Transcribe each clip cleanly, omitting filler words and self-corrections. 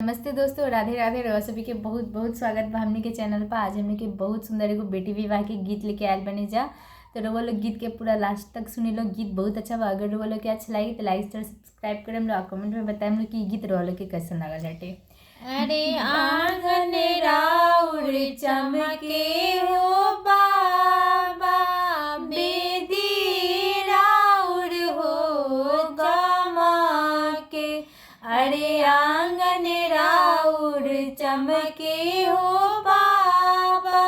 नमस्ते दोस्तों, राधे राधे। रवा सभी के बहुत बहुत स्वागत बा हमने के चैनल पर। आज हमने के बहुत सुंदर एगो बेटी विवाह के गीत लेके आयल बने जा। तो रवा लोग गीत के पूरा लास्ट तक सुनी लो। गीत बहुत अच्छा बा। अगर रवा लोग के अच्छा लगी तो लाइक शेयर सब्सक्राइब करें लोग, कमेंट में बताएं लोग कि गीत रवा लोग के कैसन लगा जाटे। अरे आंगन राउर चमके हो बाबा, बेदी राउर हो गमा के। अरे आंगन राउर चमके हो बाबा,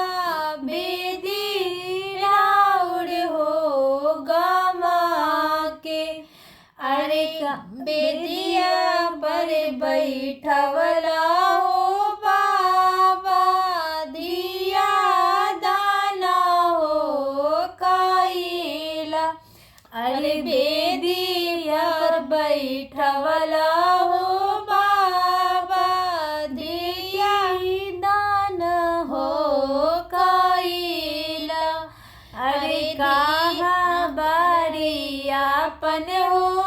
बेदी राउर हो गमा के। अरे बेदिया पर बैठवला हो बाबा, दिया दाना हो काइला। अरे बेदिया पर बैठवला हो बाबा, दिया दाना हो काइला। अरे कहाँ बारी आपन हो